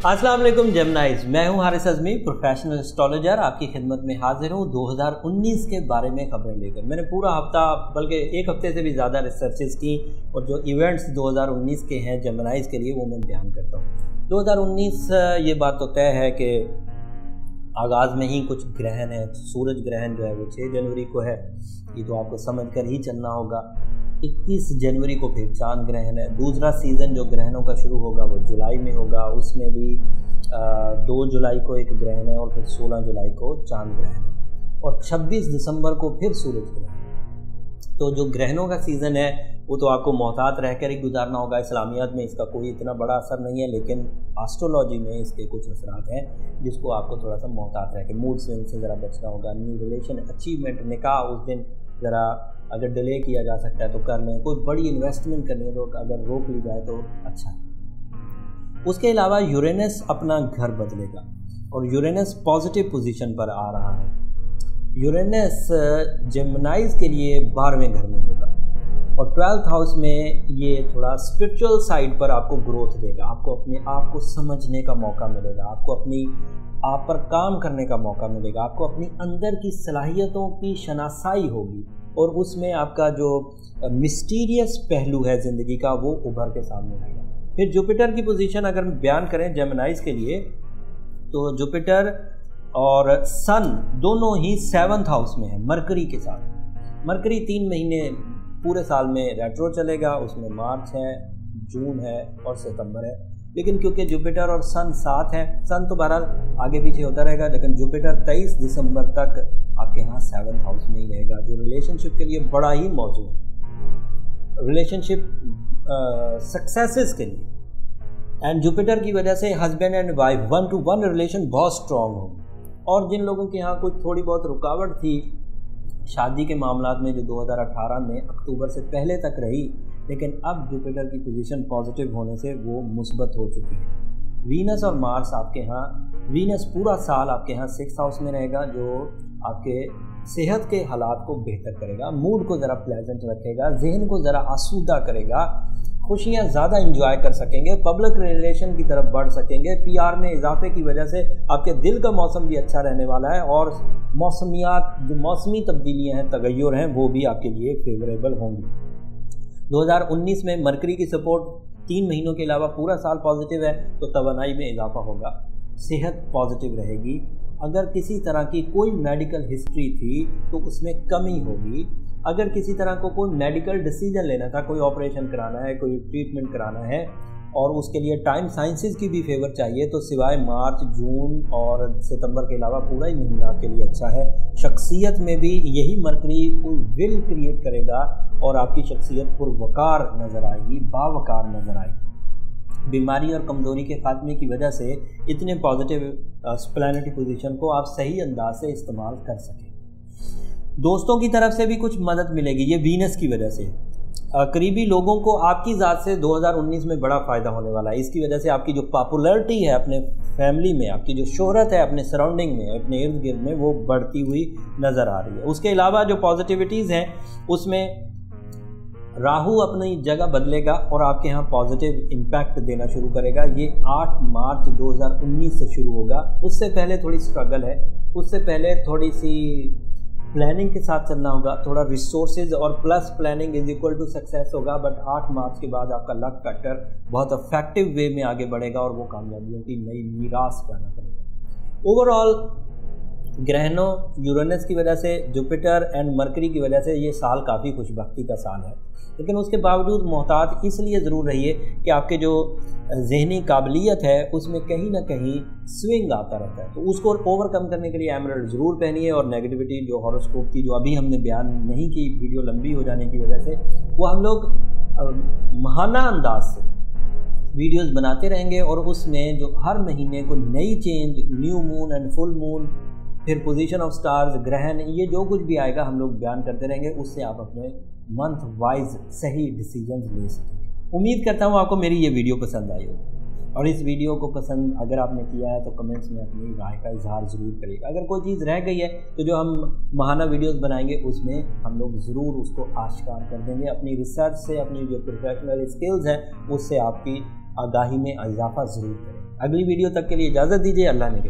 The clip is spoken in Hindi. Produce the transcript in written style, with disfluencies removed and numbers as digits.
अस्सलाम वालेकुम जेमिनाइज, मैं हूं हारिस अज़मी, प्रोफेशनल एस्ट्रोलॉजर। आपकी खिदमत में हाजिर हूं 2019 के बारे में खबरें लेकर। मैंने पूरा हफ्ता बल्कि एक हफ्ते से भी ज़्यादा रिसर्चेस की और जो इवेंट्स 2019 के हैं जेमिनाइज के लिए वो मैं बयान करता हूं। 2019 ये बात तो तय है कि आगाज़ में ही कुछ ग्रहण है। सूरज ग्रहण जो है वो 6 जनवरी को है, ये तो आपको समझ कर ही चलना होगा। 21 जनवरी को फिर चांद ग्रहण है। दूसरा सीज़न जो ग्रहणों का शुरू होगा वो जुलाई में होगा, उसमें भी 2 जुलाई को एक ग्रहण है और फिर 16 जुलाई को चांद ग्रहण है और 26 दिसंबर को फिर सूरज ग्रहण। तो जो ग्रहणों का सीज़न है वो तो आपको मोहतात रहकर ही गुजारना होगा। इस्लामियत में इसका कोई इतना बड़ा असर नहीं है, लेकिन एस्ट्रोलॉजी में इसके कुछ असरात हैं जिसको आपको थोड़ा सा मोहतात रह के मूड स्विंग से ज़रा बचना होगा। न्यू रिलेशन, अचीवमेंट, निकाह उस दिन ज़रा अगर डिले किया जा सकता है तो कर लें। कोई बड़ी इन्वेस्टमेंट करनी है तो अगर रोक ली जाए तो अच्छा है। उसके अलावा यूरेनस अपना घर बदलेगा और यूरेनस पॉजिटिव पोजीशन पर आ रहा है। यूरेनस जेमिनाइज के लिए 12वें घर में होगा और 12th हाउस में ये थोड़ा स्पिरिचुअल साइड पर आपको ग्रोथ देगा। आपको अपने आप को समझने का मौका मिलेगा, आपको अपनी आप पर काम करने का मौका मिलेगा, आपको अपनी अंदर की सलाहियतों की शनासाई होगी और उसमें आपका जो मिस्टीरियस पहलू है ज़िंदगी का वो उभर के सामने आएगा। फिर जुपिटर की पोजीशन अगर बयान करें जेमिनाइज के लिए तो जुपिटर और सन दोनों ही 7th हाउस में है मरकरी के साथ। मरकरी 3 महीने पूरे साल में रेट्रो चलेगा, उसमें मार्च है, जून है और सितंबर है। लेकिन क्योंकि जुपिटर और सन साथ है, सन तो बहरहाल आगे पीछे होता रहेगा, लेकिन जुपिटर 23 दिसंबर तक आपके यहाँ 7th हाउस में ही रहेगा, जो रिलेशनशिप के लिए बड़ा ही मौजू है, रिलेशनशिप सक्सेसेस के लिए। एंड जुपिटर की वजह से husband and wife 1-to-1 relation बहुत स्ट्रॉन्ग होगी। और जिन लोगों के यहाँ कुछ थोड़ी बहुत रुकावट थी शादी के मामलात में जो 2018 में अक्टूबर से पहले तक रही, लेकिन अब जुपिटर की पोजीशन पॉजिटिव होने से वो मुस्बत हो चुकी है। वीनस और मार्स आपके यहाँ, वीनस पूरा साल आपके यहाँ 6th हाउस में रहेगा, जो आपके सेहत के हालात को बेहतर करेगा, मूड को ज़रा प्लेजेंट रखेगा, जहन को ज़रा आसूदा करेगा, खुशियाँ ज़्यादा इंजॉय कर सकेंगे, पब्लिक रिलेशन की तरफ बढ़ सकेंगे। पीआर में इजाफे की वजह से आपके दिल का मौसम भी अच्छा रहने वाला है और मौसमियात जो मौसमी तब्दीलियाँ हैं, तगय्युर हैं, वो भी आपके लिए फेवरेबल होंगी। 2019 में मरकरी की सपोर्ट 3 महीनों के अलावा पूरा साल पॉजिटिव है, तो तवानाई में इजाफा होगा, सेहत पॉजिटिव रहेगी। अगर किसी तरह की कोई मेडिकल हिस्ट्री थी तो उसमें कमी होगी। अगर किसी तरह को कोई मेडिकल डिसीजन लेना था, कोई ऑपरेशन कराना है, कोई ट्रीटमेंट कराना है और उसके लिए टाइम साइंसेस की भी फेवर चाहिए, तो सिवाय मार्च, जून और सितंबर के अलावा पूरा ही महीना आपके लिए अच्छा है। शख्सियत में भी यही मरकरी कोई विल क्रिएट करेगा और आपकी शख्सियत पुरवकार नज़र आएगी, बावकार नज़र आएगी। बीमारी और कमज़ोरी के खात्मे की वजह से इतने पॉजिटिव प्लैनेटरी पोजीशन को आप सही अंदाज से इस्तेमाल कर सकें। दोस्तों की तरफ से भी कुछ मदद मिलेगी, ये वीनस की वजह से। करीबी लोगों को आपकी ज़ात से 2019 में बड़ा फ़ायदा होने वाला है। इसकी वजह से आपकी जो पॉपुलैरिटी है अपने फैमिली में, आपकी जो शोहरत है अपने सराउंडिंग में, अपने इर्द गिर्द में, वो बढ़ती हुई नज़र आ रही है। उसके अलावा जो पॉजिटिविटीज़ हैं उसमें राहु अपनी जगह बदलेगा और आपके यहाँ पॉजिटिव इम्पैक्ट देना शुरू करेगा। ये 8 मार्च 2019 से शुरू होगा। उससे पहले थोड़ी स्ट्रगल है, उससे पहले थोड़ी सी प्लानिंग के साथ चलना होगा, थोड़ा रिसोर्सेज और plus planning is equal to success होगा। बट 8 मार्च के बाद आपका लक फैक्टर बहुत इफेक्टिव वे में आगे बढ़ेगा और वो कामयाबियों की नई मीरास पैदा करेगा। ओवरऑल ग्रहणों, यूरेनस की वजह से, जुपिटर एंड मरकरी की वजह से ये साल काफ़ी खुशबख्ती का साल है, लेकिन उसके बावजूद मोहतात इसलिए ज़रूर रहिए कि आपके जो जहनी काबिलियत है उसमें कहीं ना कहीं स्विंग आता रहता है, तो उसको ओवरकम करने के लिए एमराल्ड ज़रूर पहनिए। और नेगेटिविटी जो हॉरोस्कोप की जो अभी हमने बयान नहीं की, वीडियो लंबी हो जाने की वजह से, वो हम लोग महाना अंदाज से वीडियोस बनाते रहेंगे और उसमें जो हर महीने को नई change, new moon and full moon, फिर पोजीशन ऑफ स्टार्स, ग्रहण, ये जो कुछ भी आएगा हम लोग बयान करते रहेंगे। उससे आप अपने मंथ वाइज सही डिसीजंस ले सकेंगे। उम्मीद करता हूँ आपको मेरी ये वीडियो पसंद आई होगी और इस वीडियो को पसंद अगर आपने किया है तो कमेंट्स में अपनी राय का इजहार ज़रूर करिएगा। अगर कोई चीज़ रह गई है तो जो हम माहाना वीडियोस बनाएंगे उसमें हम लोग ज़रूर उसको आश्कार कर देंगे। अपनी रिसर्च से, अपनी जो प्रोफेशनल स्किल्स हैं उससे आपकी आगाही में इजाफा ज़रूर करें। अगली वीडियो तक के लिए इजाज़त दीजिए। अल्लाह ने